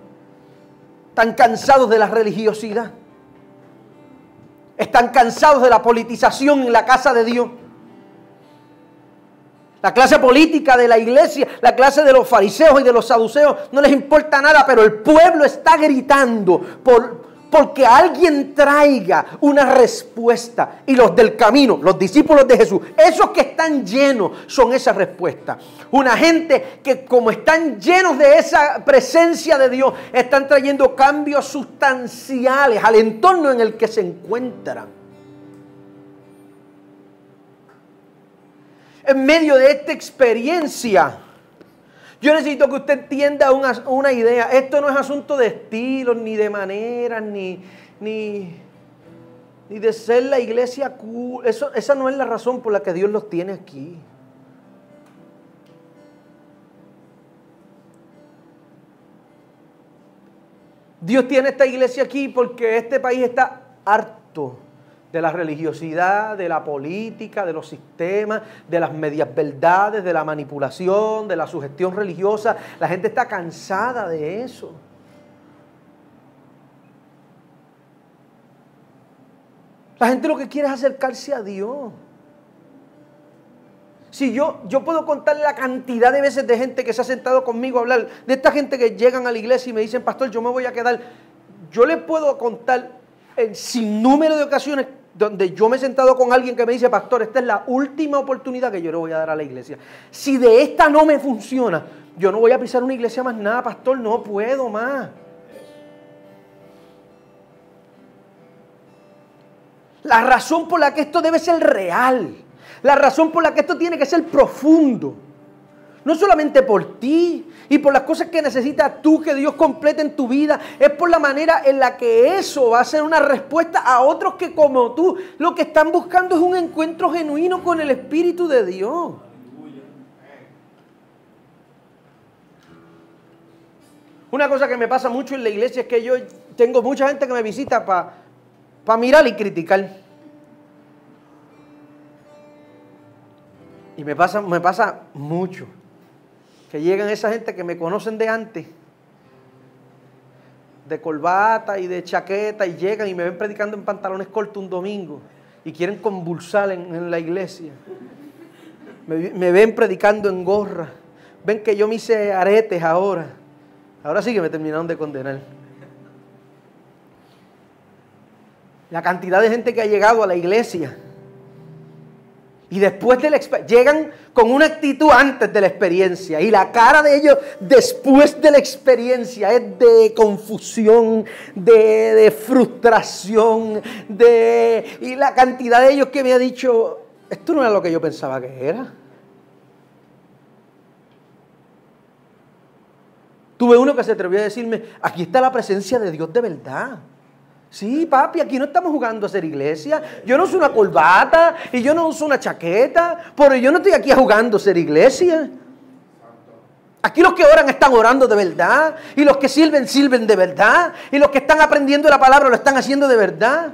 están cansados de la religiosidad, están cansados de la politización en la casa de Dios. La clase política de la iglesia, la clase de los fariseos y de los saduceos, no les importa nada, pero el pueblo está gritando porque alguien traiga una respuesta. Y los del camino, los discípulos de Jesús, esos que están llenos, son esa respuesta. Una gente que, como están llenos de esa presencia de Dios, están trayendo cambios sustanciales al entorno en el que se encuentran. En medio de esta experiencia, yo necesito que usted entienda una idea. Esto no es asunto de estilos, ni de maneras, ni de ser la iglesia cool. Esa no es la razón por la que Dios los tiene aquí. Dios tiene esta iglesia aquí porque este país está harto de la religiosidad, de la política, de los sistemas, de las medias verdades, de la manipulación, de la sugestión religiosa. La gente está cansada de eso. La gente lo que quiere es acercarse a Dios. Si yo puedo contar la cantidad de veces de gente que se ha sentado conmigo a hablar, de esta gente que llegan a la iglesia y me dicen: pastor, yo me voy a quedar. Yo les puedo contar en sinnúmero de ocasiones donde yo me he sentado con alguien que me dice: pastor, esta es la última oportunidad que yo le voy a dar a la iglesia. Si de esta no me funciona, yo no voy a pisar una iglesia más nada, pastor, no puedo más. La razón por la que esto debe ser real. La razón por la que esto tiene que ser profundo. No solamente por ti y por las cosas que necesitas tú que Dios complete en tu vida. Es por la manera en la que eso va a ser una respuesta a otros que como tú lo que están buscando es un encuentro genuino con el Espíritu de Dios. Una cosa que me pasa mucho en la iglesia es que yo tengo mucha gente que me visita para mirar y criticar. Y me pasa mucho. Que llegan esa gente que me conocen de antes, de corbata y de chaqueta, y llegan y me ven predicando en pantalones cortos un domingo y quieren convulsar en la iglesia. Me ven predicando en gorra. Ven que yo me hice aretes ahora. Ahora sí que me terminaron de condenar. La cantidad de gente que ha llegado a la iglesia y después de la experiencia, llegan con una actitud antes de la experiencia y la cara de ellos después de la experiencia es de confusión, de frustración, y la cantidad de ellos que me ha dicho, esto no era lo que yo pensaba que era. Tuve uno que se atrevió a decirme, aquí está la presencia de Dios de verdad. Sí, papi, aquí no estamos jugando a hacer iglesia. Yo no uso una corbata y yo no uso una chaqueta, pero yo no estoy aquí jugando a hacer iglesia. Aquí los que oran están orando de verdad, y los que sirven, sirven de verdad, y los que están aprendiendo la palabra lo están haciendo de verdad.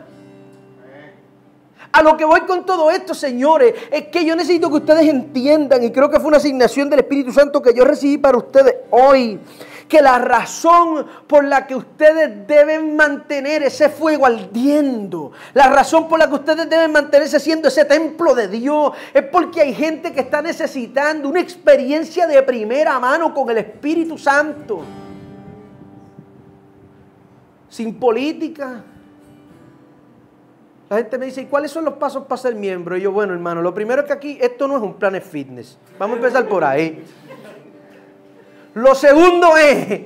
A lo que voy con todo esto, señores, es que yo necesito que ustedes entiendan, y creo que fue una asignación del Espíritu Santo que yo recibí para ustedes hoy, que la razón por la que ustedes deben mantener ese fuego ardiendo, la razón por la que ustedes deben mantenerse siendo ese templo de Dios, es porque hay gente que está necesitando una experiencia de primera mano con el Espíritu Santo. Sin política. La gente me dice, ¿y cuáles son los pasos para ser miembro? Y yo, bueno, hermano, lo primero es que aquí esto no es un Planet Fitness. Vamos a empezar por ahí. Lo segundo es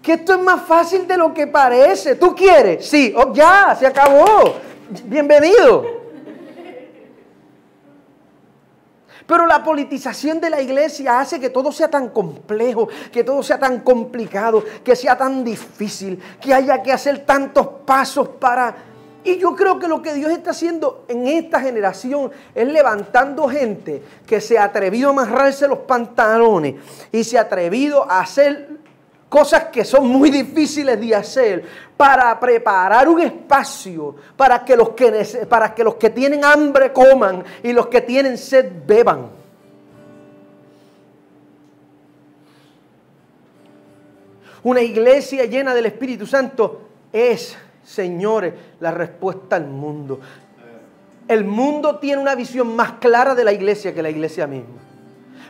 que esto es más fácil de lo que parece. ¿Tú quieres? Sí. Oh, ya, se acabó. Bienvenido. Pero la politización de la iglesia hace que todo sea tan complejo, que todo sea tan complicado, que sea tan difícil, que haya que hacer tantos pasos para... Y yo creo que lo que Dios está haciendo en esta generación es levantando gente que se ha atrevido a amarrarse los pantalones y se ha atrevido a hacer cosas que son muy difíciles de hacer para preparar un espacio para que los que tienen hambre coman y los que tienen sed beban. Una iglesia llena del Espíritu Santo es... Señores, la respuesta al mundo. El mundo tiene una visión más clara de la iglesia que la iglesia misma.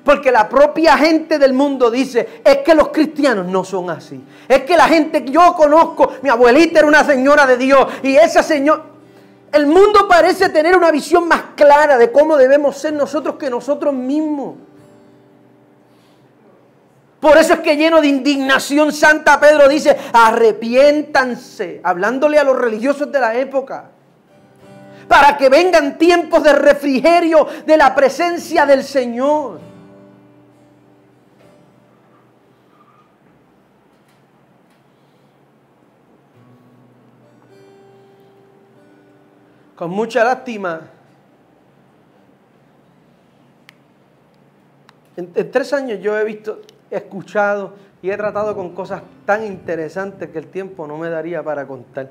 Porque la propia gente del mundo dice, es que los cristianos no son así. Es que la gente que yo conozco, mi abuelita era una señora de Dios y esa señora... El mundo parece tener una visión más clara de cómo debemos ser nosotros que nosotros mismos. Por eso es que lleno de indignación santa Pedro dice, arrepiéntanse, hablándole a los religiosos de la época, para que vengan tiempos de refrigerio de la presencia del Señor. Con mucha lástima, en 3 años yo he escuchado y he tratado con cosas tan interesantes que el tiempo no me daría para contar.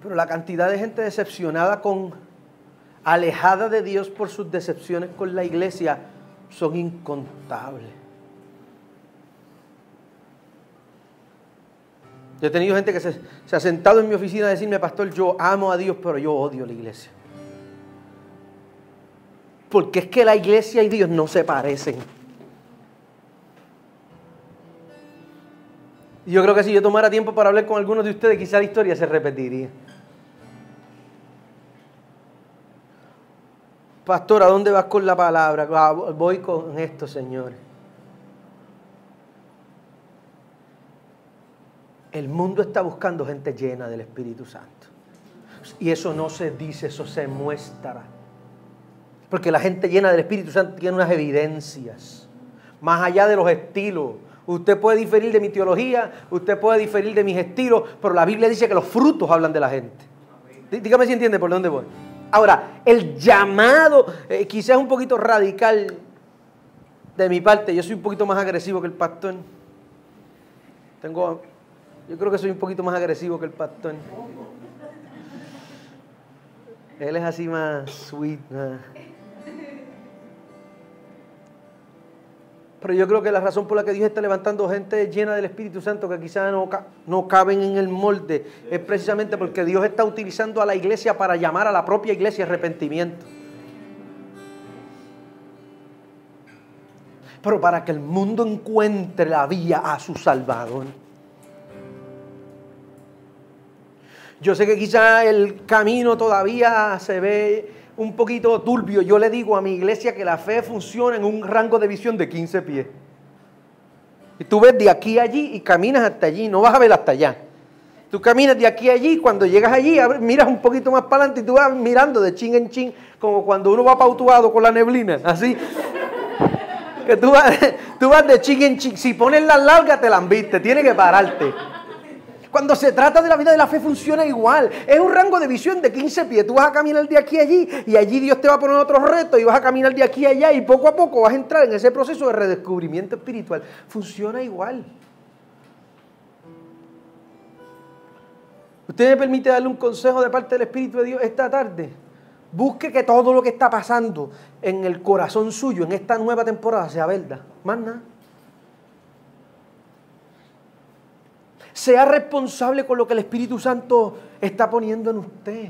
Pero la cantidad de gente decepcionada alejada de Dios por sus decepciones con la iglesia son incontables. Yo he tenido gente que se ha sentado en mi oficina a decirme, pastor, yo amo a Dios, pero yo odio la iglesia. Porque es que la iglesia y Dios no se parecen. Y yo creo que si yo tomara tiempo para hablar con algunos de ustedes, quizá la historia se repetiría. Pastor, ¿a dónde vas con la palabra? Voy con esto, señores. El mundo está buscando gente llena del Espíritu Santo. Y eso no se dice, eso se muestra. Porque la gente llena del Espíritu Santo tiene unas evidencias. Más allá de los estilos. Usted puede diferir de mi teología, usted puede diferir de mis estilos, pero la Biblia dice que los frutos hablan de la gente. Dígame si entiende por dónde voy. Ahora, el llamado, quizás un poquito radical de mi parte. Yo soy un poquito más agresivo que el pastor. Yo creo que soy un poquito más agresivo que el pastor. Él es así más sweet. Pero yo creo que la razón por la que Dios está levantando gente llena del Espíritu Santo que quizás no caben en el molde es precisamente porque Dios está utilizando a la iglesia para llamar a la propia iglesia a arrepentimiento. Pero para que el mundo encuentre la vía a su Salvador. Yo sé que quizás el camino todavía se ve un poquito turbio. Yo le digo a mi iglesia que la fe funciona en un rango de visión de 15 pies. Y tú ves de aquí a allí y caminas hasta allí, no vas a ver hasta allá. Tú caminas de aquí a allí, cuando llegas allí, miras un poquito más para adelante y tú vas mirando de chin en chin, como cuando uno va pautuado con la neblina, así. Que tú vas de chin en chin. Si pones las largas te las viste, tienes que pararte. Cuando se trata de la vida de la fe funciona igual. Es un rango de visión de 15 pies. Tú vas a caminar de aquí a allí y allí Dios te va a poner otro reto y vas a caminar de aquí a allá y poco a poco vas a entrar en ese proceso de redescubrimiento espiritual. Funciona igual. ¿Usted me permite darle un consejo de parte del Espíritu de Dios esta tarde? Busque que todo lo que está pasando en el corazón suyo en esta nueva temporada sea verdad. Más nada. Sea responsable con lo que el Espíritu Santo está poniendo en usted.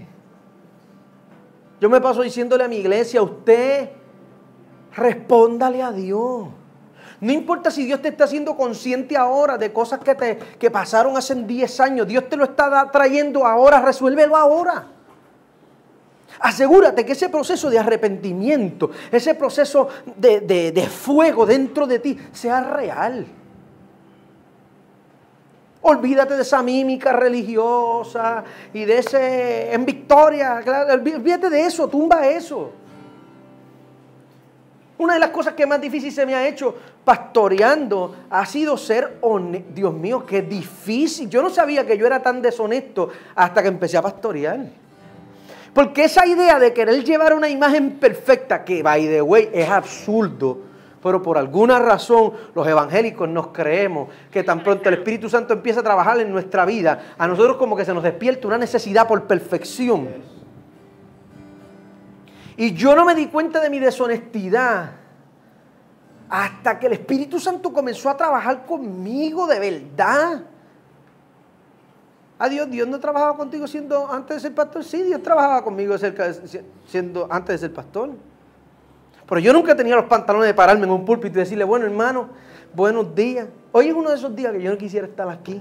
Yo me paso diciéndole a mi iglesia, usted respóndale a Dios. No importa si Dios te está haciendo consciente ahora de cosas que pasaron hace 10 años. Dios te lo está trayendo ahora, resuélvelo ahora. Asegúrate que ese proceso de arrepentimiento, ese proceso de fuego dentro de ti sea real. Olvídate de esa mímica religiosa y de ese en victoria. Claro, olvídate de eso, tumba eso. Una de las cosas que más difícil se me ha hecho pastoreando ha sido ser honesto. Dios mío, qué difícil. Yo no sabía que yo era tan deshonesto hasta que empecé a pastorear. Porque esa idea de querer llevar una imagen perfecta, que by the way es absurdo, pero por alguna razón los evangélicos nos creemos que tan pronto el Espíritu Santo empieza a trabajar en nuestra vida, a nosotros como que se nos despierta una necesidad por perfección. Y yo no me di cuenta de mi deshonestidad hasta que el Espíritu Santo comenzó a trabajar conmigo de verdad. Dios no trabajaba contigo antes de ser pastor. Sí, Dios trabajaba conmigo antes de ser pastor. Pero yo nunca tenía los pantalones de pararme en un púlpito y decirle, bueno hermano, buenos días. Hoy es uno de esos días que yo no quisiera estar aquí,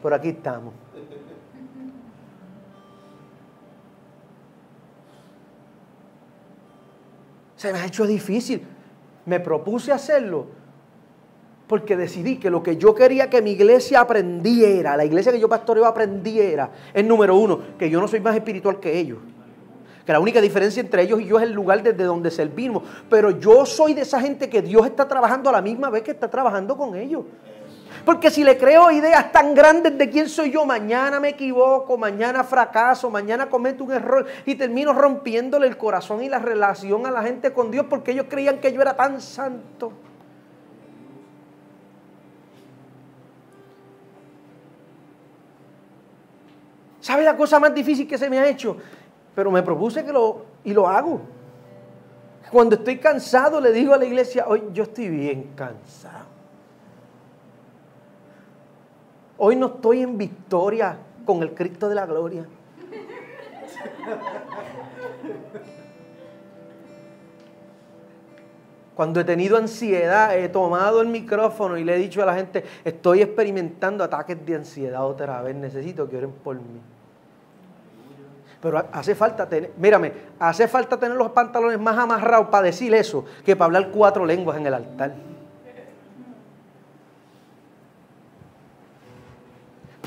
pero aquí estamos. Se me ha hecho difícil. Me propuse hacerlo porque decidí que lo que yo quería que mi iglesia aprendiera, la iglesia que yo pastoreo aprendiera, es número uno, que yo no soy más espiritual que ellos. Que la única diferencia entre ellos y yo es el lugar desde donde servimos. Pero yo soy de esa gente que Dios está trabajando a la misma vez que está trabajando con ellos. Porque si le creo ideas tan grandes de quién soy yo, mañana me equivoco, mañana fracaso, mañana cometo un error y termino rompiéndole el corazón y la relación a la gente con Dios porque ellos creían que yo era tan santo. ¿Sabe la cosa más difícil que se me ha hecho? Pero me propuse y lo hago. Cuando estoy cansado le digo a la iglesia, hoy yo estoy bien cansado. Hoy no estoy en victoria con el Cristo de la gloria. Cuando he tenido ansiedad, he tomado el micrófono y le he dicho a la gente, estoy experimentando ataques de ansiedad otra vez, necesito que oren por mí. Pero hace falta tener los pantalones más amarrados para decir eso, que para hablar 4 lenguas en el altar.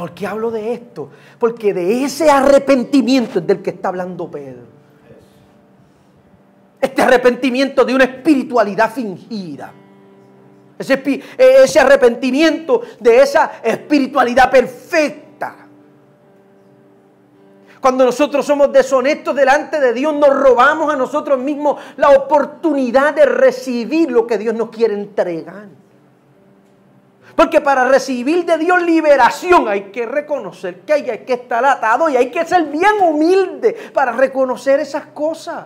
¿Por qué hablo de esto? Porque de ese arrepentimiento es del que está hablando Pedro. Este arrepentimiento de una espiritualidad fingida. Ese arrepentimiento de esa espiritualidad perfecta. Cuando nosotros somos deshonestos delante de Dios, nos robamos a nosotros mismos la oportunidad de recibir lo que Dios nos quiere entregar. Porque para recibir de Dios liberación hay que reconocer que hay que estar atado y hay que ser bien humilde para reconocer esas cosas.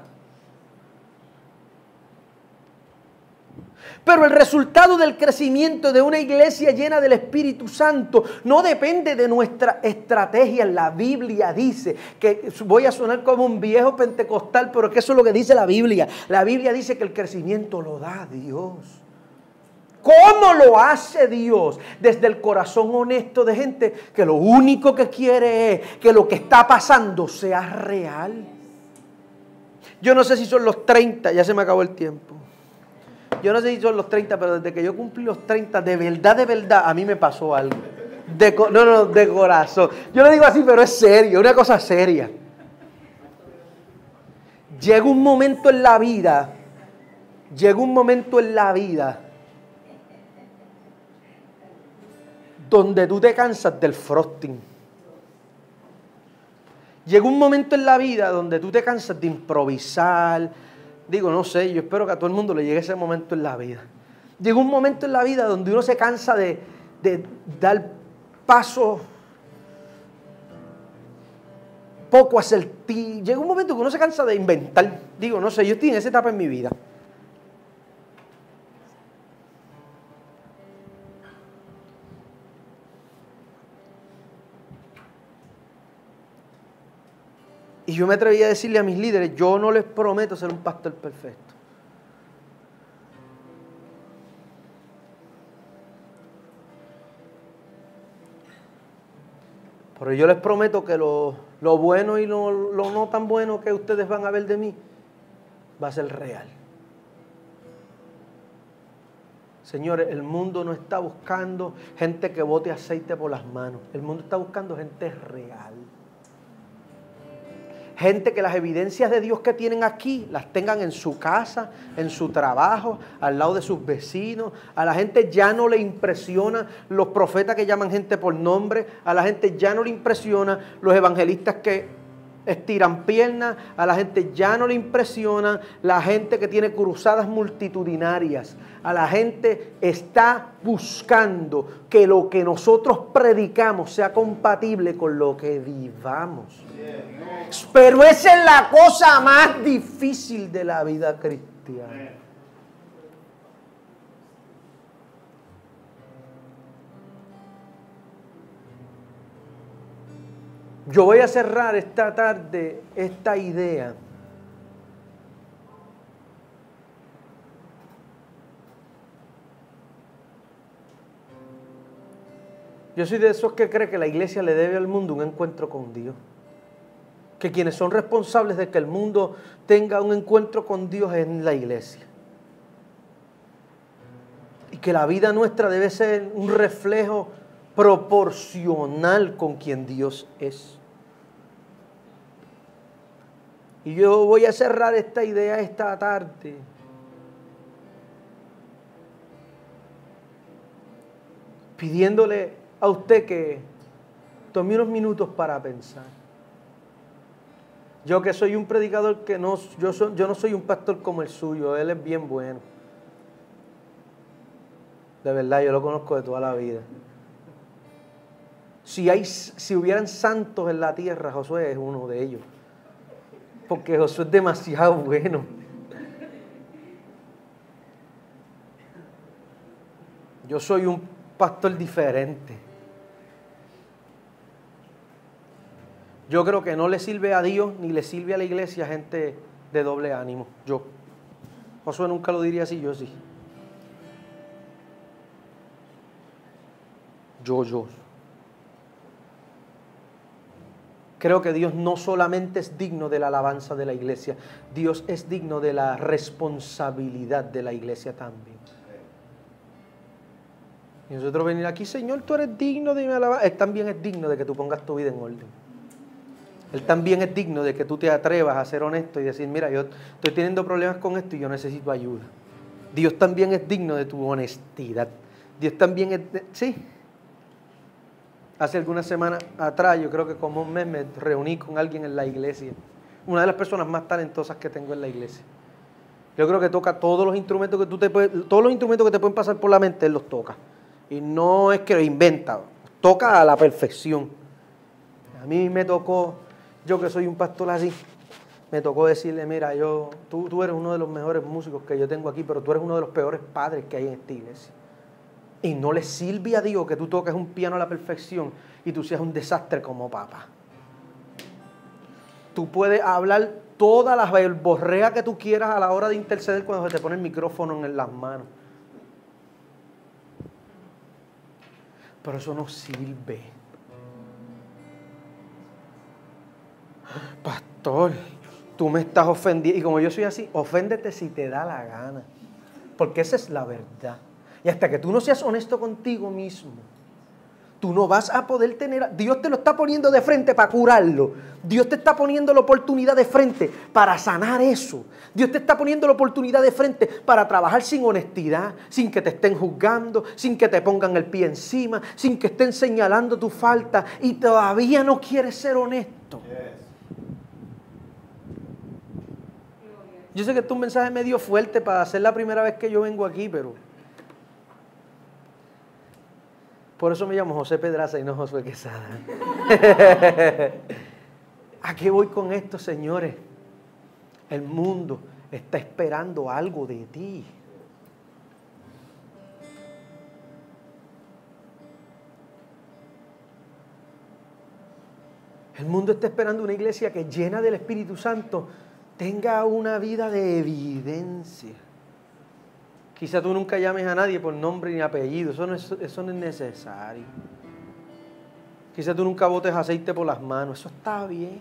Pero el resultado del crecimiento de una iglesia llena del Espíritu Santo no depende de nuestra estrategia. La Biblia dice que, voy a sonar como un viejo pentecostal, pero que eso es lo que dice la Biblia. La Biblia dice que el crecimiento lo da Dios. ¿Cómo lo hace Dios? Desde el corazón honesto de gente que lo único que quiere es que lo que está pasando sea real. Yo no sé si son los 30, ya se me acabó el tiempo. Yo no sé si son los 30, pero desde que yo cumplí los 30, de verdad, a mí me pasó algo. De corazón. Yo lo digo así, pero es serio, una cosa seria. Llega un momento en la vida donde tú te cansas del frosting. Llega un momento en la vida donde tú te cansas de improvisar. Digo, no sé, yo espero que a todo el mundo le llegue ese momento en la vida. Llega un momento en la vida donde uno se cansa de dar pasos poco asertivos. Llega un momento que uno se cansa de inventar. Digo, no sé, yo estoy en esa etapa en mi vida. Y yo me atreví a decirle a mis líderes, yo no les prometo ser un pastor perfecto. Pero yo les prometo que lo bueno y lo no tan bueno que ustedes van a ver de mí va a ser real. Señores, el mundo no está buscando gente que bote aceite por las manos. El mundo está buscando gente real. Gente que las evidencias de Dios que tienen aquí las tengan en su casa, en su trabajo, al lado de sus vecinos. A la gente ya no le impresiona los profetas que llaman gente por nombre. A la gente ya no le impresiona los evangelistas que estiran piernas. A la gente ya no le impresiona la gente que tiene cruzadas multitudinarias. A la gente está buscando que lo que nosotros predicamos sea compatible con lo que vivamos. Pero esa es la cosa más difícil de la vida cristiana. Yo voy a cerrar esta tarde esta idea. Yo soy de esos que cree que la iglesia le debe al mundo un encuentro con Dios. Que quienes son responsables de que el mundo tenga un encuentro con Dios es la iglesia. Y que la vida nuestra debe ser un reflejo proporcional con quien Dios es. Y yo voy a cerrar esta idea esta tarde pidiéndole a usted que tome unos minutos para pensar. Yo que soy un predicador que yo no soy un pastor como el suyo, él es bien bueno. De verdad, yo lo conozco de toda la vida. Si hubieran santos en la tierra, Josué es uno de ellos. Porque Josué es demasiado bueno. Yo soy un pastor diferente. Yo creo que no le sirve a Dios ni le sirve a la iglesia gente de doble ánimo. Josué nunca lo diría así, yo sí. Yo. Creo que Dios no solamente es digno de la alabanza de la iglesia, Dios es digno de la responsabilidad de la iglesia también. Y nosotros venir aquí, Señor, tú eres digno de mi alabanza. Él también es digno de que tú pongas tu vida en orden. Él también es digno de que tú te atrevas a ser honesto y decir, mira, yo estoy teniendo problemas con esto y yo necesito ayuda. Dios también es digno de tu honestidad. Dios también es... Sí. Hace algunas semanas atrás, yo creo que como un mes, me reuní con alguien en la iglesia. Una de las personas más talentosas que tengo en la iglesia. Yo creo que toca todos los instrumentos que todos los instrumentos que te pueden pasar por la mente, él los toca. Y no es que lo inventa, toca a la perfección. A mí me tocó, yo que soy un pastor así, me tocó decirle, mira, tú eres uno de los mejores músicos que yo tengo aquí, pero tú eres uno de los peores padres que hay en esta iglesia. Y no le sirve a Dios que tú toques un piano a la perfección y tú seas un desastre como papá. Tú puedes hablar todas las verborreas que tú quieras a la hora de interceder cuando se te pone el micrófono en las manos. Pero eso no sirve. Pastor, tú me estás ofendiendo. Y como yo soy así, oféndete si te da la gana. Porque esa es la verdad. Y hasta que tú no seas honesto contigo mismo, tú no vas a poder tener... Dios te lo está poniendo de frente para curarlo. Dios te está poniendo la oportunidad de frente para sanar eso. Dios te está poniendo la oportunidad de frente para trabajar sin honestidad, sin que te estén juzgando, sin que te pongan el pie encima, sin que estén señalando tu falta y todavía no quieres ser honesto. Yo sé que este es un mensaje medio fuerte para ser la primera vez que yo vengo aquí, pero... Por eso me llamo José Pedraza y no Josué Quesada. ¿A qué voy con esto, señores? El mundo está esperando algo de ti. El mundo está esperando una iglesia que llena del Espíritu Santo tenga una vida de evidencia. Quizá tú nunca llames a nadie por nombre ni apellido, eso no es necesario. Quizá tú nunca botes aceite por las manos, eso está bien.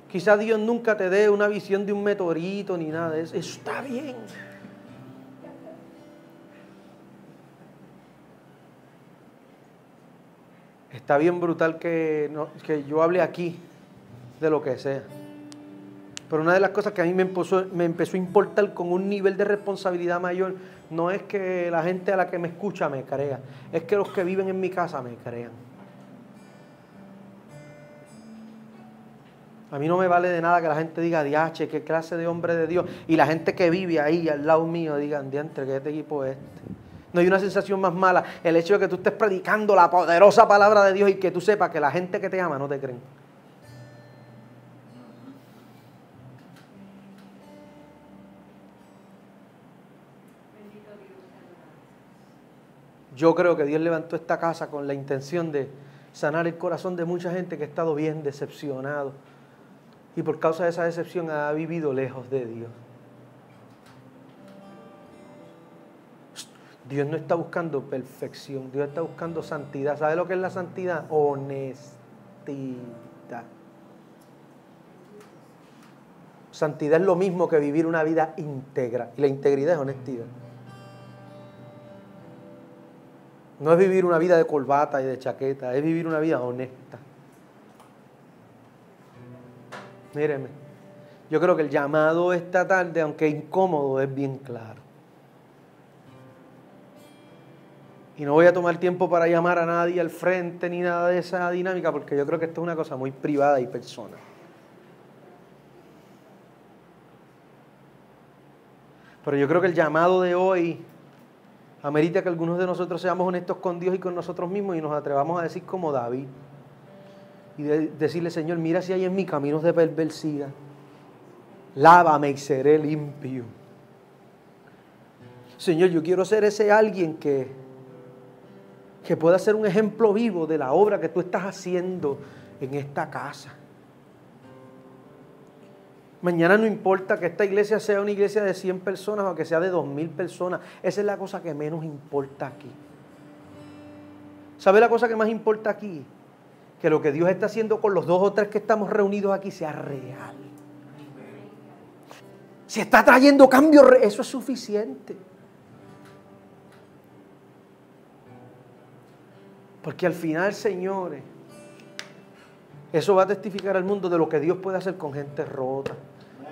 Quizá Dios nunca te dé una visión de un meteorito ni nada de eso, eso está bien. Está bien brutal que yo hable aquí de lo que sea. Pero una de las cosas que a mí me empezó a importar con un nivel de responsabilidad mayor no es que la gente a la que me escucha me crea, es que los que viven en mi casa me crean. A mí no me vale de nada que la gente diga, diache, qué clase de hombre de Dios, y la gente que vive ahí al lado mío digan, diantre, ¿qué equipo es este? No hay una sensación más mala, el hecho de que tú estés predicando la poderosa palabra de Dios y que tú sepas que la gente que te ama no te creen. Yo creo que Dios levantó esta casa con la intención de sanar el corazón de mucha gente que ha estado bien decepcionado y por causa de esa decepción ha vivido lejos de Dios. Dios no está buscando perfección, Dios está buscando santidad. ¿Sabe lo que es la santidad? Honestidad. Santidad es lo mismo que vivir una vida íntegra y la integridad es honestidad. No es vivir una vida de corbata y de chaqueta, es vivir una vida honesta. Míreme, yo creo que el llamado esta tarde, aunque incómodo, es bien claro. Y no voy a tomar tiempo para llamar a nadie al frente ni nada de esa dinámica, porque yo creo que esto es una cosa muy privada y personal. Pero yo creo que el llamado de hoy amerita que algunos de nosotros seamos honestos con Dios y con nosotros mismos y nos atrevamos a decir como David. Y decirle, Señor, mira si hay en mí caminos de perversidad. Lávame y seré limpio. Señor, yo quiero ser ese alguien que pueda ser un ejemplo vivo de la obra que tú estás haciendo en esta casa. Mañana no importa que esta iglesia sea una iglesia de 100 personas o que sea de 2000 personas. Esa es la cosa que menos importa aquí. ¿Sabe la cosa que más importa aquí? Que lo que Dios está haciendo con los 2 o 3 que estamos reunidos aquí sea real. Si está trayendo cambios, eso es suficiente. Porque al final, señores, eso va a testificar al mundo de lo que Dios puede hacer con gente rota,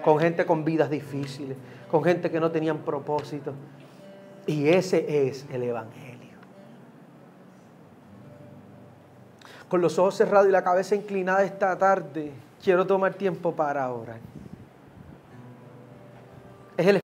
con gente con vidas difíciles, con gente que no tenían propósito. Y ese es el Evangelio. Con los ojos cerrados y la cabeza inclinada esta tarde, quiero tomar tiempo para orar. Es el